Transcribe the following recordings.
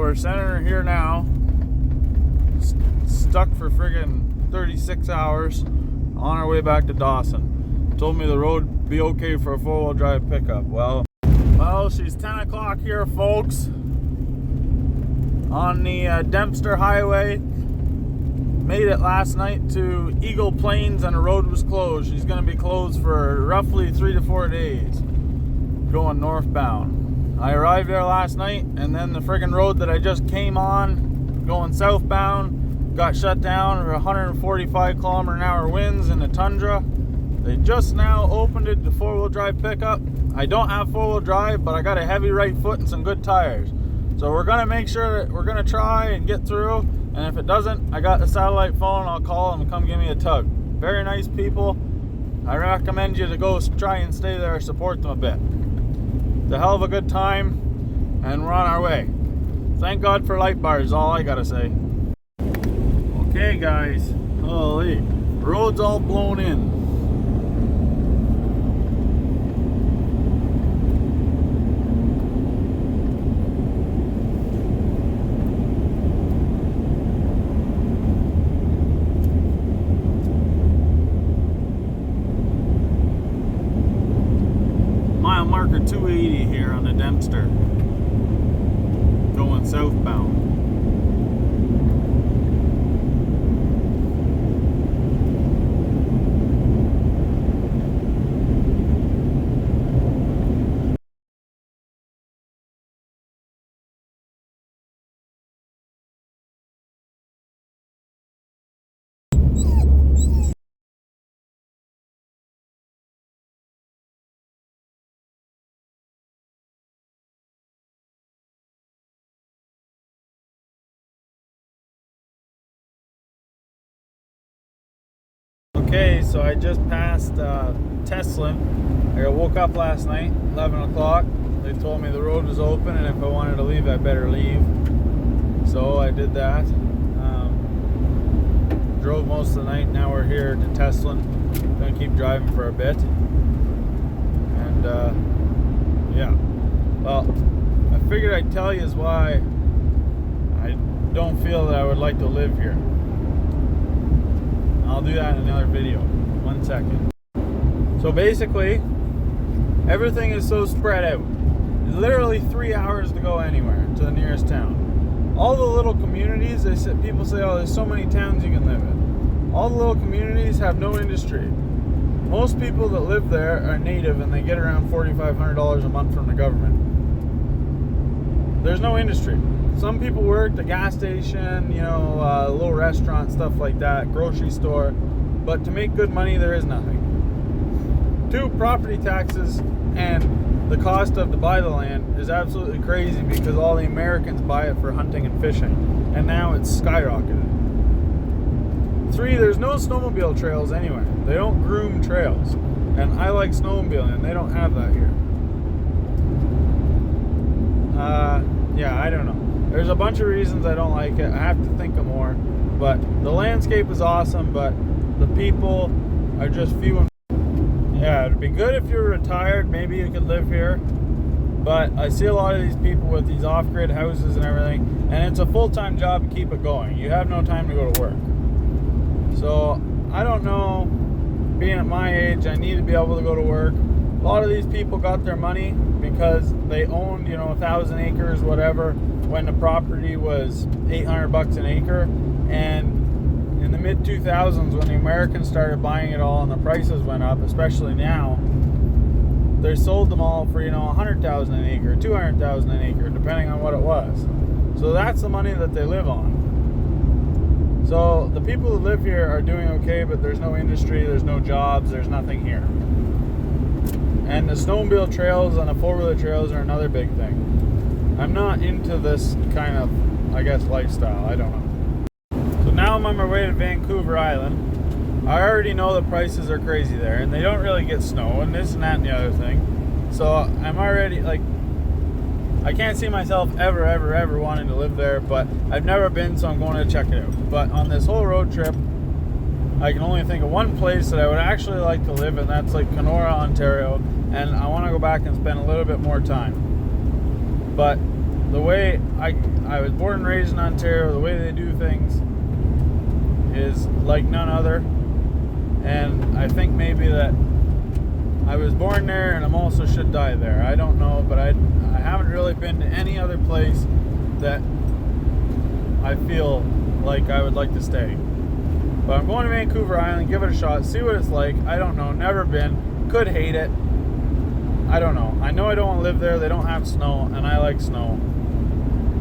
we're sending her here now. Stuck for friggin' 36 hours on our way back to Dawson. Told me the road would be okay for a 4-wheel drive pickup. Well, she's 10 o'clock here, folks. On the Dempster Highway. Made it last night to Eagle Plains and the road was closed. She's going to be closed for roughly 3 to 4 days going northbound. I arrived there last night, and then the friggin' road that I just came on going southbound got shut down for 145 km/h winds in the tundra. They just now opened it to 4-wheel drive pickup. I don't have 4-wheel drive, but I got a heavy right foot and some good tires. So we're going to make sure that we're going to try and get through. And if it doesn't, I got a satellite phone. I'll call them and come give me a tug. Very nice people. I recommend you to go try and stay there, support them a bit. It's a hell of a good time, and we're on our way. Thank God for light bars, all I gotta say. Okay, guys. Holy, road's all blown in. Marker 280 here on the Dempster going southbound. Okay, so I just passed Teslin. I woke up last night, 11 o'clock. They told me the road was open, and if I wanted to leave, I better leave. So I did that. Drove most of the night. Now we're here to Teslin. Gonna keep driving for a bit. And yeah. Well, I figured I'd tell you why I don't feel that I would like to live here. I'll do that in another video. 1 second. So basically, everything is so spread out. It's literally 3 hours to go anywhere to the nearest town. All the little communities, people say, oh, there's so many towns you can live in. All the little communities have no industry. Most people that live there are native, and they get around $4,500 a month from the government. There's no industry. Some people work the gas station, you know, a little restaurant, stuff like that, grocery store. But to make good money, there is nothing. 2, property taxes and the cost to buy the land is absolutely crazy because all the Americans buy it for hunting and fishing. And now it's skyrocketed. 3, there's no snowmobile trails anywhere. They don't groom trails. And I like snowmobiling, and they don't have that here. Yeah, I don't know. There's a bunch of reasons I don't like it. I have to think of more. But the landscape is awesome, but the people are just few and yeah, it'd be good if you're retired. Maybe you could live here. But I see a lot of these people with these off-grid houses and everything, and it's a full-time job to keep it going. You have no time to go to work. So, I don't know, being at my age, I need to be able to go to work. A lot of these people got their money because they owned, you know, 1,000 acres, whatever, when the property was $800 an acre. And in the mid-2000s, when the Americans started buying it all and the prices went up, especially now, they sold them all for, you know, $100,000 an acre, $200,000 an acre, depending on what it was. So that's the money that they live on. So the people who live here are doing okay, but there's no industry, there's no jobs, there's nothing here. And the snowmobile trails and the four-wheeler trails are another big thing. I'm not into this kind of, I guess, lifestyle. I don't know. So now I'm on my way to Vancouver Island. I already know the prices are crazy there, and they don't really get snow, and this and that and the other thing. So I'm already, like, I can't see myself ever wanting to live there, but I've never been, so I'm going to check it out. But on this whole road trip, I can only think of one place that I would actually like to live, and that's like Kenora, Ontario, and I want to go back and spend a little bit more time. But the way I was born and raised in Ontario, the way they do things is like none other. And I think maybe that I was born there and I'm also should die there. I don't know, but I haven't really been to any other place that I feel like I would like to stay. But I'm going to Vancouver Island, give it a shot, see what it's like. I don't know, never been, could hate it. I don't know. I know I don't want to live there. They don't have snow, and I like snow.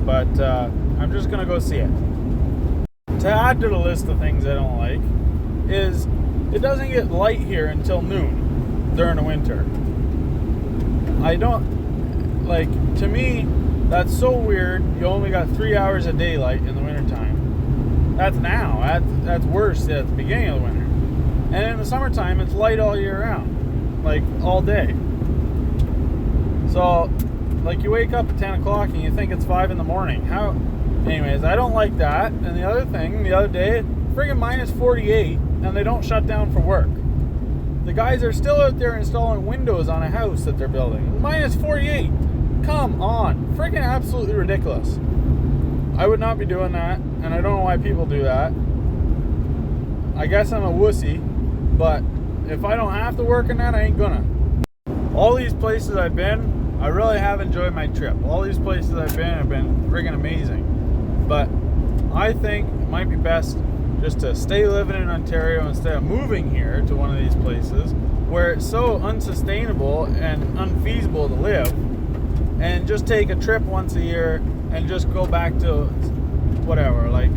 But I'm just going to go see it. To add to the list of things I don't like is it doesn't get light here until noon during the winter. I don't, like, to me, that's so weird. You only got 3 hours of daylight in the wintertime. That's now. That's worse at the beginning of the winter. And in the summertime, it's light all year round. Like, all day. So, like, you wake up at 10 o'clock and you think it's 5 in the morning. How? Anyways, I don't like that. And the other thing, the other day, friggin' minus 48, and they don't shut down for work. The guys are still out there installing windows on a house that they're building. Minus 48. Come on. Friggin' absolutely ridiculous. I would not be doing that, and I don't know why people do that. I guess I'm a wussy, but if I don't have to work in that, I ain't gonna. All these places I've been, I really have enjoyed my trip. All these places I've been have been friggin' amazing. But I think it might be best just to stay living in Ontario instead of moving here to one of these places where it's so unsustainable and unfeasible to live, and just take a trip once a year and just go back to whatever, like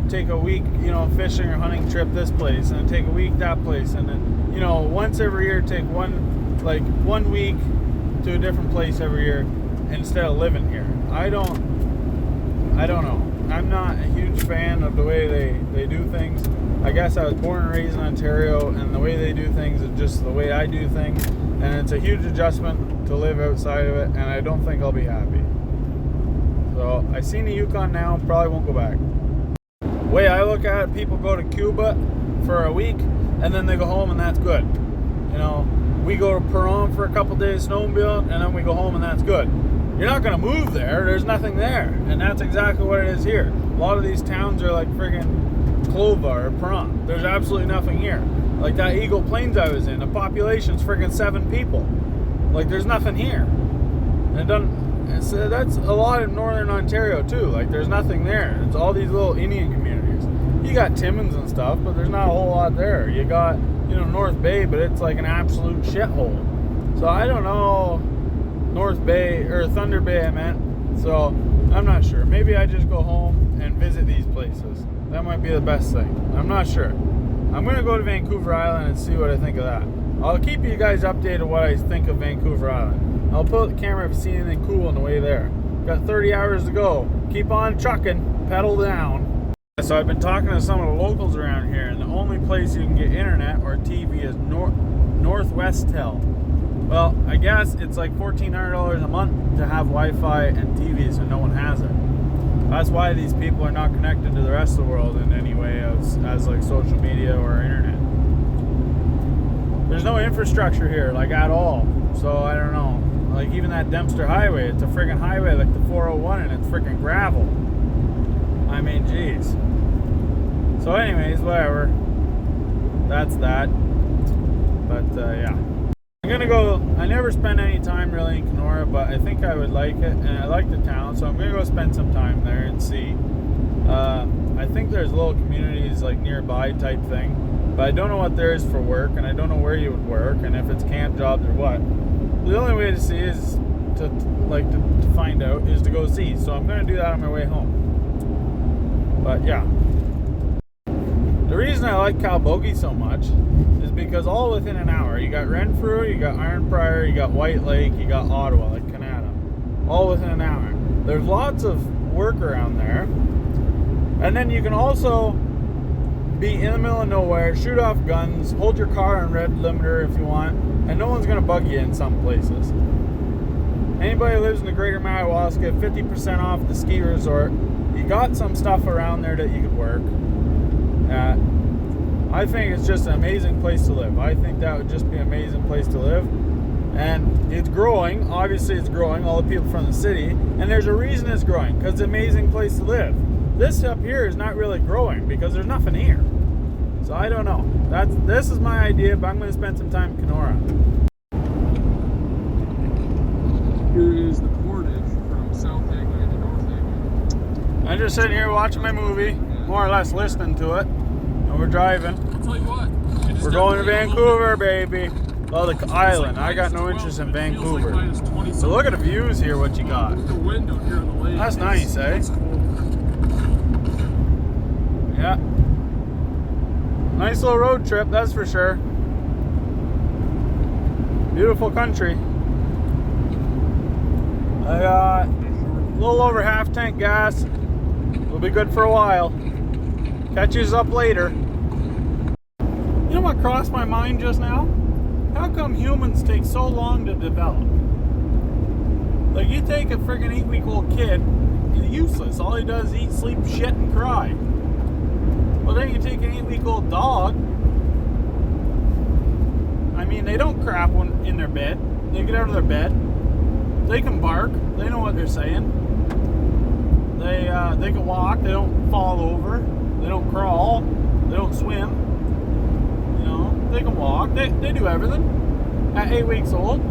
take a week, fishing or hunting trip this place, and then take a week that place, and then, once every year take one week to a different place every year instead of living here. I don't know. I'm not a huge fan of the way they do things. I guess I was born and raised in Ontario, and the way they do things is just the way I do things, and it's a huge adjustment to live outside of it, and I don't think I'll be happy. So I seen the Yukon now, probably won't go back. The way I look at it, people go to Cuba for a week and then they go home, and that's good. We go to Peron for a couple days snowmobile, and then we go home, and that's good. You're not going to move there. There's nothing there. And that's exactly what it is here. A lot of these towns are like friggin' Clova or Peron. There's absolutely nothing here. Like that Eagle Plains I was in, the population's friggin' 7 people. Like, there's nothing here. And it doesn't, so that's a lot of northern Ontario too. Like, there's nothing there. It's all these little Indian communities. You got Timmins and stuff, but there's not a whole lot there. You got, North Bay, but it's like an absolute shithole. So I don't know. North Bay, or Thunder Bay I meant. So I'm not sure. Maybe I just go home and visit these places. That might be the best thing. I'm not sure. I'm going to go to Vancouver Island and see what I think of that. I'll keep you guys updated what I think of Vancouver Island. I'll pull up the camera if I see anything cool on the way there. Got 30 hours to go. Keep on trucking. Pedal down. So I've been talking to some of the locals around here, and the only place you can get internet or TV is Northwest Tel. Well, I guess it's like $1,400 a month to have Wi-Fi and TV, so no one has it. That's why these people are not connected to the rest of the world in any way as like social media or internet. There's no infrastructure here, like, at all. So I don't know. Like, even that Dempster Highway, it's a friggin' highway like the 401, and it's friggin' gravel. I mean, geez. So anyways, whatever. That's that. But yeah. I'm gonna go. I never spent any time really in Kenora, but I think I would like it, and I like the town, so I'm gonna go spend some time there and see. I think there's little communities like nearby type thing, but I don't know what there is for work, and I don't know where you would work, and if it's camp jobs or what. The only way to see is to find out is to go see. So I'm gonna do that on my way home. But yeah. The reason I like Calbogie so much is because all within an hour. You got Renfrew, you got Iron Prior, you got White Lake, you got Ottawa, like Canada. All within an hour. There's lots of work around there. And then you can also be in the middle of nowhere, shoot off guns, hold your car on red limiter if you want, and no one's going to bug you in some places. Anybody who lives in the greater Madawaska, 50% off the ski resort. You got some stuff around there that you could work at. I think it's just an amazing place to live. I think that would just be an amazing place to live. And it's growing. Obviously it's growing, all the people from the city. And there's a reason it's growing, because it's an amazing place to live. This up here is not really growing because there's nothing here. So I don't know. This is my idea, but I'm going to spend some time in Kenora. Here is the portage from South Hagley to North Hagley. I'm just sitting here watching my movie, more or less listening to it. And we're driving. I'll tell you what. We're going to Vancouver, baby. Oh, the island. I got no interest in Vancouver. So look at the views here, what you got. The window here on the lake. That's nice, eh? Yeah. Nice little road trip, that's for sure. Beautiful country. I got a little over half tank gas. We'll be good for a while. Catch you up later. You know what crossed my mind just now? How come humans take so long to develop? Like, you take a friggin' 8-week-old kid, he's useless. All he does is eat, sleep, shit, and cry. Well, then you take an 8-week-old dog. I mean, they don't crap when in their bed. They get out of their bed. They can bark. They know what they're saying. They can walk. They don't fall over. They don't crawl. They don't swim. You know, they can walk. They do everything at 8 weeks old.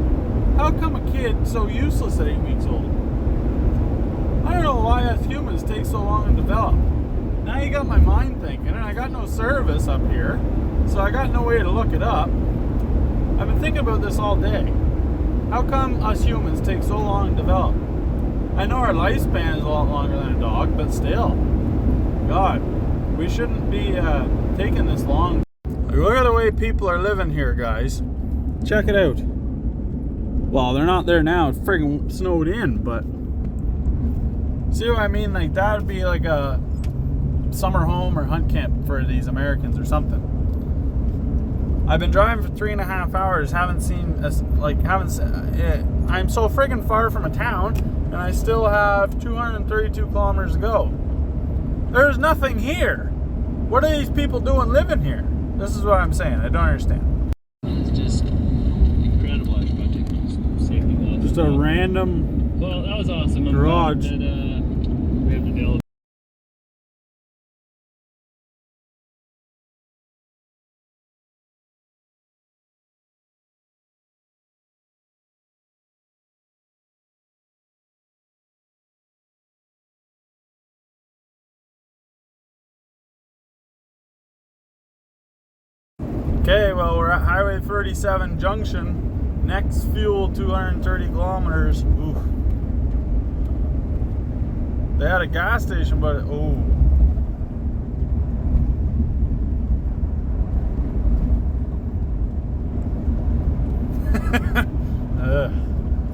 How come a kid so useless at 8 weeks old? I don't know why us humans take so long to develop. Now you got my mind thinking, and I got no service up here, so I got no way to look it up. I've been thinking about this all day. How come us humans take so long to develop? I know our lifespan is a lot longer than a dog, but still. God, we shouldn't be taking this long. Look at the way people are living here, guys. Check it out. Well, they're not there now. It's friggin' snowed in, but... See what I mean? Like, that would be like a summer home or hunt camp for these Americans or something. I've been driving for 3.5 hours, I'm so friggin' far from a town, and I still have 232 kilometers to go. There's nothing here. What are these people doing living here? This is what I'm saying. I don't understand. It's just incredible. I forgot to take those safety gloves. Just a random Well, that was awesome. garage. I'm glad that, we have the deal. Okay, well, we're at Highway 37 Junction. Next fuel, 230 kilometers. Oof. They had a gas station, but oh.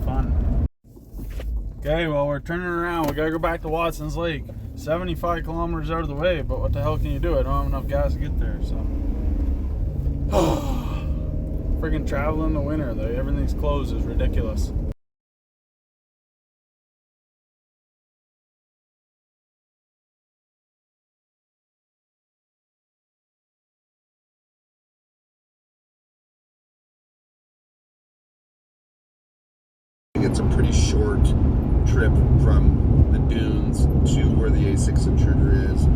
Fun. Okay, well, we're turning around. We gotta go back to Watson's Lake. 75 kilometers out of the way, but what the hell can you do? I don't have enough gas to get there, so. Freaking travel in the winter, though. Everything's closed is ridiculous. It's a pretty short trip from the dunes to where the A6 intruder is,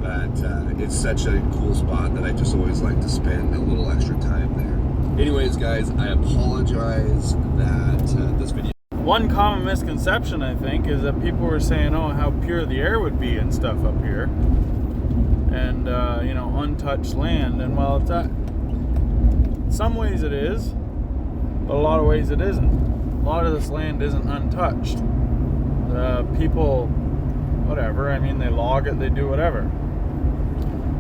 but it's such a cool spot that I just always like to spend a little extra time there. Anyways, guys, I apologize that this video... One common misconception, I think, is that people were saying, oh, how pure the air would be and stuff up here. And, you know, untouched land. And, well, it's in some ways it is, but a lot of ways it isn't. A lot of this land isn't untouched. People, whatever, I mean, they log it, they do whatever.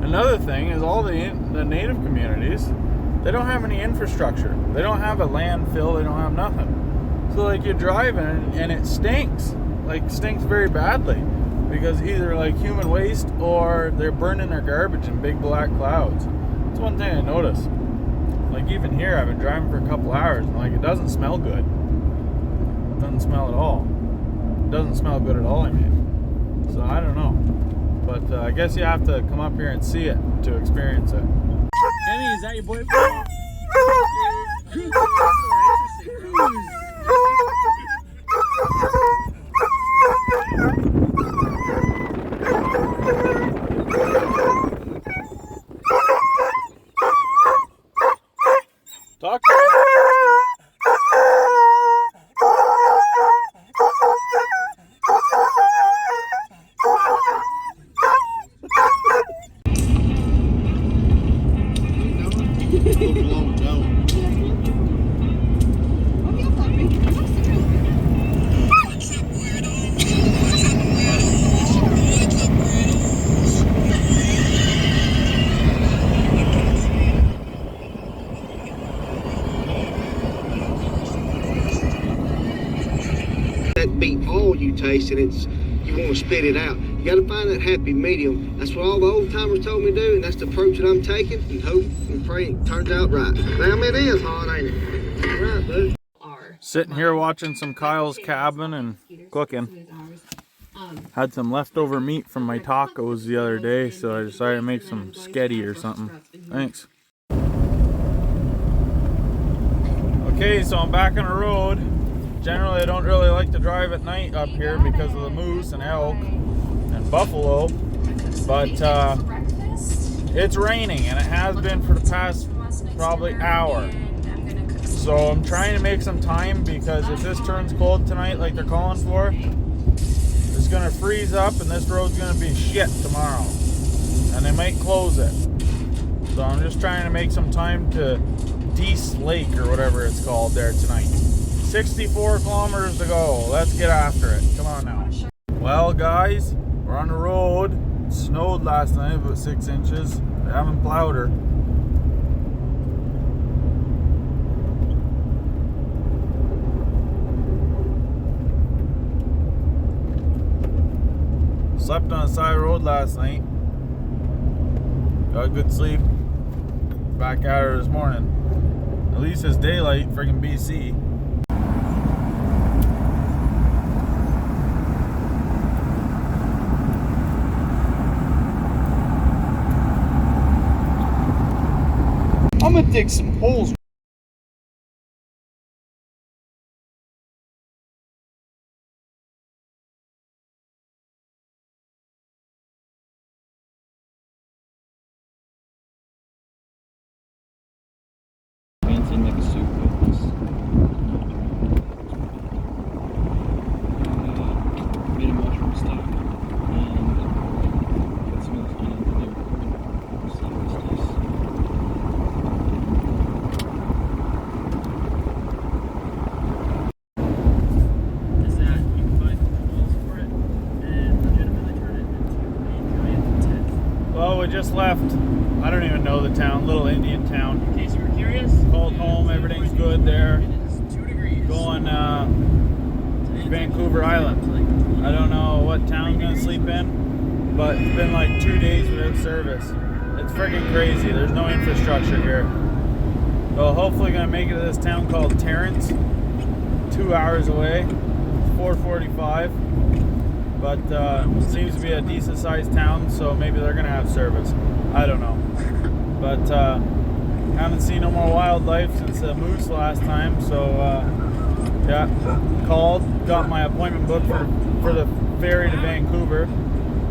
Another thing is all the native communities, they don't have any infrastructure. They don't have a landfill, they don't have nothing. So, like, you're driving and it stinks. Like, stinks very badly. Because either, like, human waste or they're burning their garbage in big black clouds. That's one thing I noticed. Like, even here, I've been driving for a couple hours and, like, it doesn't smell good. It doesn't smell at all. It doesn't smell good at all, I mean. So, I don't know. But I guess you have to come up here and see it to experience it. Kenny, is that your boyfriend? Talk to him. That beat all you taste and it's you want to spit it out. You got to find that happy medium. That's what all the old timers told me to do, and that's the approach that I'm taking. And hope and pray it turns out right. Damn, it is hard, ain't it? Right, bud. Sitting here watching some Kyle's Cabin and cooking. Had some leftover meat from my tacos the other day, so I decided to make some sketty or something. Thanks. Okay, so I'm back on the road. Generally, I don't really like to drive at night up here because of the moose and elk and buffalo, but it's raining and it has been for the past probably hour. So I'm trying to make some time because if this turns cold tonight like they're calling for, it's gonna freeze up and this road's gonna be shit tomorrow. And they might close it. So I'm just trying to make some time to Dease Lake or whatever it's called there tonight. 64 kilometers to go. Let's get after it. Come on now. Well guys, we're on the road. It snowed last night about 6 inches. They haven't plowed her. Slept on the side of the road last night. Got a good sleep. Back at her this morning. At least it's daylight, friggin' BC. I'm gonna dig some holes. Fancy make a soup with this. Made a mushroom stock and put some of this onion in there. See how this tastes. Is that you can find holes for it and legitimately turn it into a giant tent. Well, we just left, I don't even know the town, little Indian town. In case you were curious, Called home, everything's good there. it is 2 degrees. Going Vancouver Island. I don't know what town I'm gonna sleep in, but it's been like 2 days without service. It's freaking crazy. There's no infrastructure here. So hopefully gonna make it to this town called Terrence, 2 hours away, 4:45. But it seems to be a decent sized town, so maybe they're gonna have service. I don't know. But haven't seen no more wildlife since the moose last time, so yeah, called, got my appointment booked for the ferry to Vancouver.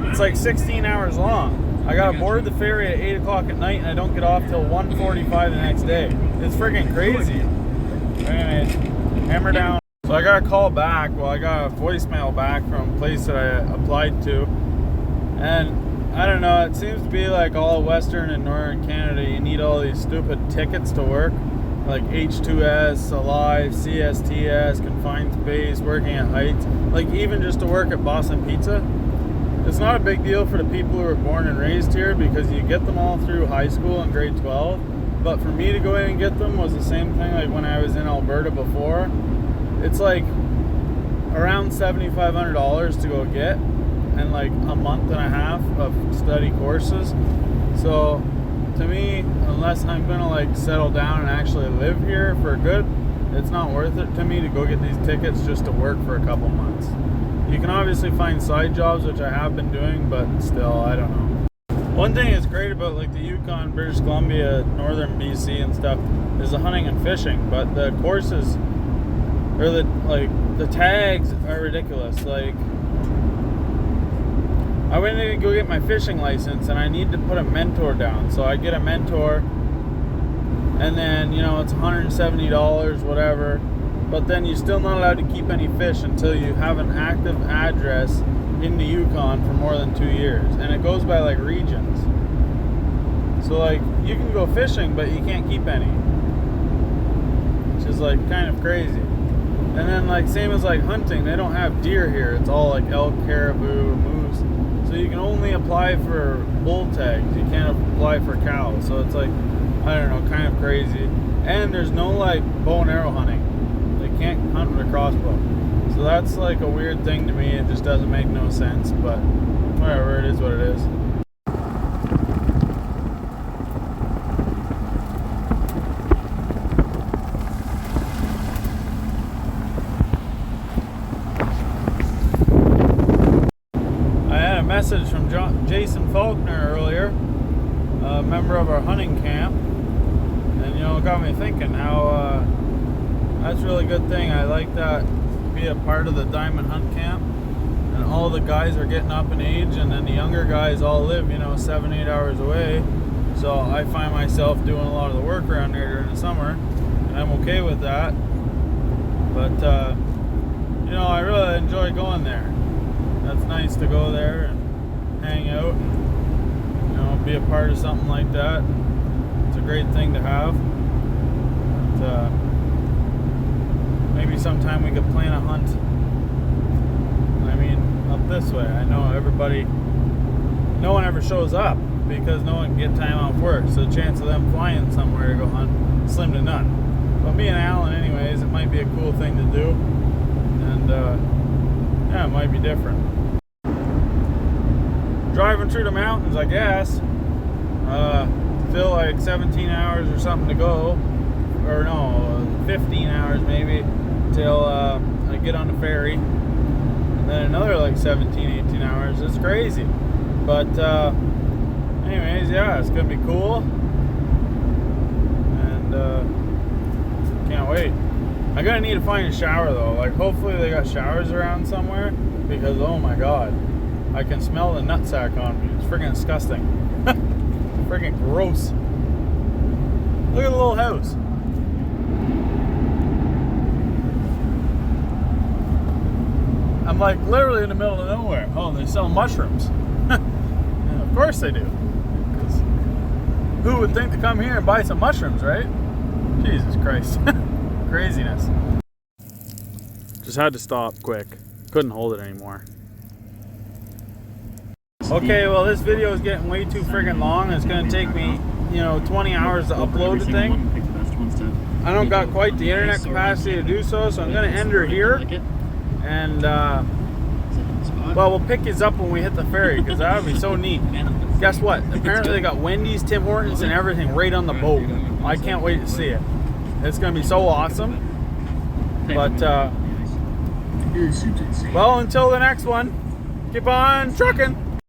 It's like 16 hours long. I got aboard the ferry at 8 o'clock at night and I don't get off till 1:45 the next day. It's freaking crazy. Anyways, hammer down. So I got a call back, well I got a voicemail back from a place that I applied to, and I don't know, it seems to be like all Western and Northern Canada, you need all these stupid tickets to work, like H2S, Alive, CSTS, Confined Space, Working at Heights, like even just to work at Boston Pizza. It's not a big deal for the people who were born and raised here because you get them all through high school and grade 12, but for me to go in and get them was the same thing like when I was in Alberta before. It's like around $7,500 to go get, and like a month and a half of study courses. So to me, unless I'm gonna like settle down and actually live here for good, it's not worth it to me to go get these tickets just to work for a couple months. You can obviously find side jobs, which I have been doing, but still, I don't know. One thing that's great about like the Yukon, British Columbia, northern BC and stuff is the hunting and fishing, but the courses or the tags are ridiculous. Like, I went in to go get my fishing license, and I need to put a mentor down. So I get a mentor, and then, you know, it's $170, whatever. But then you're still not allowed to keep any fish until you have an active address in the Yukon for more than 2 years. And it goes by, like, regions. So, like, you can go fishing, but you can't keep any. Which is, like, kind of crazy. And then, like, same as, like, hunting. They don't have deer here. It's all, like, elk, caribou, moose. So you can only apply for bull tags. You can't apply for cows. So it's, like, I don't know, kind of crazy. And there's no, like, bow and arrow hunting. They can't hunt with a crossbow. So that's, like, a weird thing to me. It just doesn't make no sense. But whatever, it is what it is. Message from Jason Faulkner earlier, a member of our hunting camp, and, you know, it got me thinking how that's a really good thing. I like that to be a part of the Diamond Hunt Camp, and all the guys are getting up in age, and then the younger guys all live, you know, 7-8 hours away. So I find myself doing a lot of the work around there during the summer, and I'm okay with that. But you know, I really enjoy going there. That's nice to go there and hang out and, you know, be a part of something like that. It's a great thing to have. But, maybe sometime we could plan a hunt. I mean, up this way. I know no one ever shows up because no one can get time off work. So the chance of them flying somewhere to go hunt, slim to none. But me and Alan, anyways, it might be a cool thing to do. And yeah, it might be different. Driving through the mountains, I guess. Still like 17 hours or something to go. Or no, 15 hours maybe till I get on the ferry. And then another like 17, 18 hours. It's crazy. But anyways, yeah, it's going to be cool. And can't wait. I'm going to need to find a shower though. Like, hopefully they got showers around somewhere. Because, oh my god, I can smell the nutsack on me. It's freaking disgusting. Freaking gross. Look at the little house. I'm like literally in the middle of nowhere. Oh, they sell mushrooms. Yeah, of course they do. Because who would think to come here and buy some mushrooms, right? Jesus Christ. Craziness. Just had to stop quick. Couldn't hold it anymore. Okay, well, this video is getting way too friggin' long. It's gonna take me, you know, 20 hours to upload the thing. I don't got quite the internet capacity to do so, so I'm gonna end her here. And well, we'll pick his up when we hit the ferry, because that would be so neat. Guess what? Apparently they got Wendy's, Tim Hortons, and everything right on the boat. I can't wait to see it. It's gonna be so awesome. But well, until the next one, keep on trucking.